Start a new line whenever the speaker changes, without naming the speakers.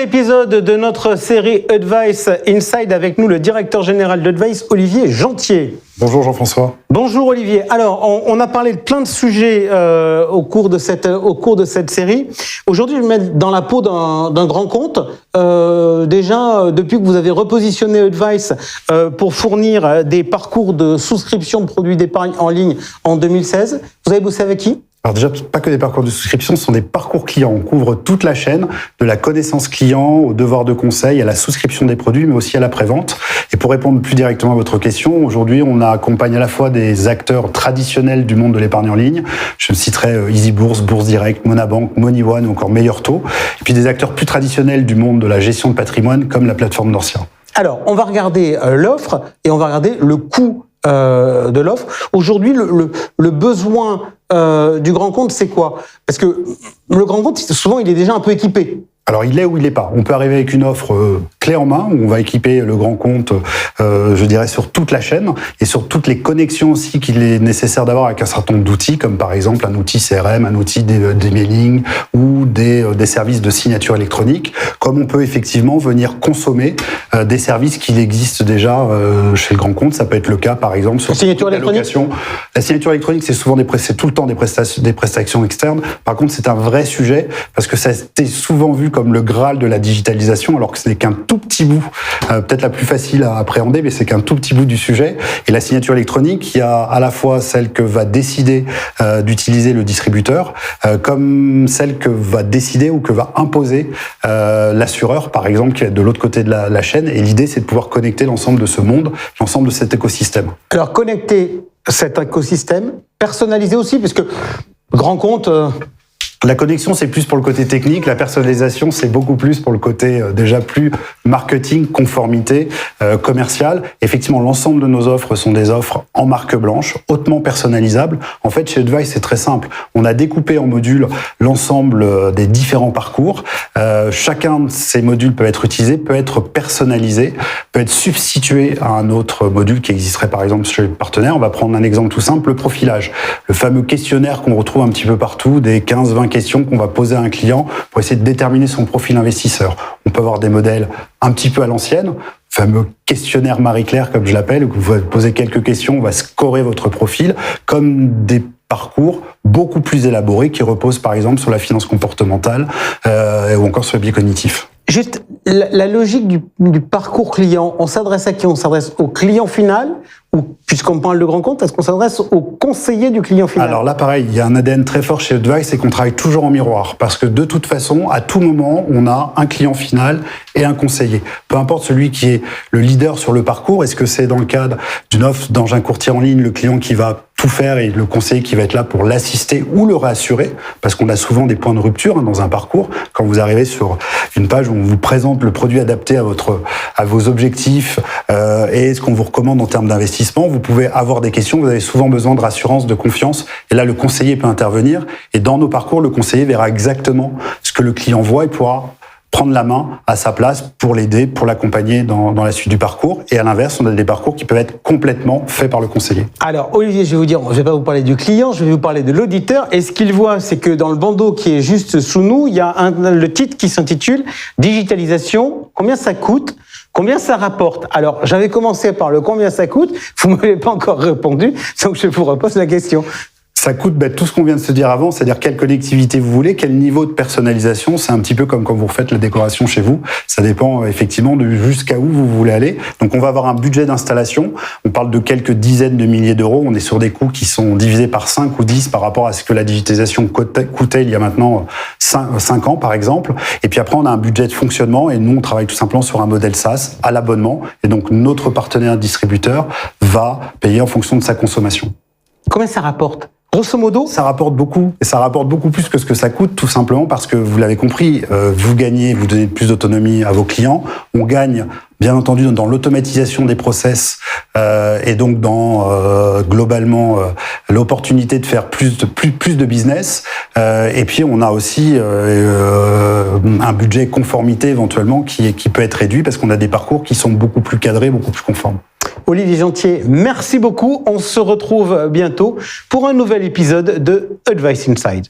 épisode de notre série Advice Inside, avec nous le directeur général d'Advice, Olivier Gentier.
Bonjour Jean-François.
Bonjour Olivier. Alors, on a parlé de plein de sujets au cours de cette série. Aujourd'hui, je vais me mettre dans la peau d'un grand compte. Déjà, depuis que vous avez repositionné Advice pour fournir des parcours de souscription de produits d'épargne en ligne en 2016, vous avez bossé avec qui ?
Alors déjà, pas que des parcours de souscription, ce sont des parcours clients. On couvre toute la chaîne, de la connaissance client, au devoir de conseil, à la souscription des produits, mais aussi à la prévente. Et pour répondre plus directement à votre question, aujourd'hui, on accompagne à la fois des acteurs traditionnels du monde de l'épargne en ligne. Je citerai Easy Bourse, Bourse Direct, Monabank, MoneyOne ou encore Meilleur Taux. Et puis des acteurs plus traditionnels du monde de la gestion de patrimoine, comme la plateforme Dorsia.
Alors, on va regarder l'offre et on va regarder le coût de l'offre. Aujourd'hui, le besoin du grand compte, c'est quoi? Parce que le grand compte, souvent, il est déjà un peu équipé.
Alors, il l'est ou il l'est pas. On peut arriver avec une offre clé en main, où on va équiper le grand compte, je dirais, sur toute la chaîne, et sur toutes les connexions aussi qu'il est nécessaire d'avoir avec un certain nombre d'outils, comme par exemple un outil CRM, un outil d'emailing, ou des services de signature électronique, comme on peut effectivement venir consommer des services qui existent déjà chez le grand compte. Ça peut être le cas, par exemple, sur
signature électronique.
La signature électronique, c'est souvent c'est tout le temps des prestations externes. Par contre, c'est un vrai sujet, parce que ça a été souvent vu comme le Graal de la digitalisation, alors que ce n'est qu'un tout petit bout, peut-être la plus facile à appréhender, mais c'est qu'un tout petit bout du sujet. Et la signature électronique, il y a à la fois celle que va décider d'utiliser le distributeur, comme celle que va décider ou que va imposer l'assureur, par exemple, qui est de l'autre côté de la chaîne. Et l'idée, c'est de pouvoir connecter l'ensemble de ce monde, l'ensemble de cet écosystème.
Alors, connecter cet écosystème, personnaliser aussi, parce que grand compte...
La connexion, c'est plus pour le côté technique. La personnalisation, c'est beaucoup plus pour le côté déjà plus marketing, conformité, commercial. Effectivement, l'ensemble de nos offres sont des offres en marque blanche, hautement personnalisables. En fait, chez Advice, c'est très simple. On a découpé en modules l'ensemble des différents parcours. Chacun de ces modules peut être utilisé, peut être personnalisé, peut être substitué à un autre module qui existerait par exemple chez le partenaire. On va prendre un exemple tout simple, le profilage. Le fameux questionnaire qu'on retrouve un petit peu partout, des 15-20 questions qu'on va poser à un client pour essayer de déterminer son profil investisseur. On peut avoir des modèles un petit peu à l'ancienne, fameux questionnaire Marie-Claire, comme je l'appelle, où vous posez quelques questions, on va scorer votre profil, comme des parcours beaucoup plus élaborés qui reposent par exemple sur la finance comportementale ou encore sur le biais cognitif.
Juste, la logique du parcours client, on s'adresse à qui? On s'adresse au client final, ou puisqu'on parle de grand compte, est-ce qu'on s'adresse au conseiller du client final?
Alors là, pareil, il y a un ADN très fort chez Advice, c'est qu'on travaille toujours en miroir, parce que de toute façon, à tout moment, on a un client final et un conseiller. Peu importe celui qui est le leader sur le parcours, est-ce que c'est dans le cadre d'une offre dans un courtier en ligne, le client qui va tout faire et le conseiller qui va être là pour l'assister ou le rassurer, parce qu'on a souvent des points de rupture dans un parcours. Quand vous arrivez sur une page où on vous présente le produit adapté à vos objectifs et ce qu'on vous recommande en termes d'investissement, vous pouvez avoir des questions, vous avez souvent besoin de rassurance, de confiance, et là le conseiller peut intervenir, et dans nos parcours, le conseiller verra exactement ce que le client voit et pourra prendre la main à sa place pour l'aider, pour l'accompagner dans la suite du parcours. Et à l'inverse, on a des parcours qui peuvent être complètement faits par le conseiller. Alors,
Olivier, je vais vous dire, je ne vais pas vous parler du client, je vais vous parler de l'auditeur. Et ce qu'il voit, c'est que dans le bandeau qui est juste sous nous, il y a le titre qui s'intitule « Digitalisation, combien ça coûte ? Combien ça rapporte ?» Alors, j'avais commencé par le « combien ça coûte ?» Vous ne m'avez pas encore répondu, donc je vous repose la question.
Ça coûte tout ce qu'on vient de se dire avant, c'est-à-dire quelle connectivité vous voulez, quel niveau de personnalisation. C'est un petit peu comme quand vous refaites la décoration chez vous. Ça dépend effectivement de jusqu'à où vous voulez aller. Donc on va avoir un budget d'installation. On parle de quelques dizaines de milliers d'euros. On est sur des coûts qui sont divisés par 5 ou 10 par rapport à ce que la digitalisation coûtait il y a maintenant 5 ans par exemple. Et puis après on a un budget de fonctionnement et nous on travaille tout simplement sur un modèle SaaS à l'abonnement. Et donc notre partenaire distributeur va payer en fonction de sa consommation.
Combien ça rapporte ? Grosso modo,
ça rapporte beaucoup, et ça rapporte beaucoup plus que ce que ça coûte, tout simplement parce que vous l'avez compris, vous gagnez, vous donnez plus d'autonomie à vos clients. On gagne, bien entendu, dans l'automatisation des process et donc dans globalement l'opportunité de faire plus de business. Et puis on a aussi un budget conformité éventuellement qui peut être réduit parce qu'on a des parcours qui sont beaucoup plus cadrés, beaucoup plus conformes.
Olivier Gentier, merci beaucoup. On se retrouve bientôt pour un nouvel épisode de Advice Inside.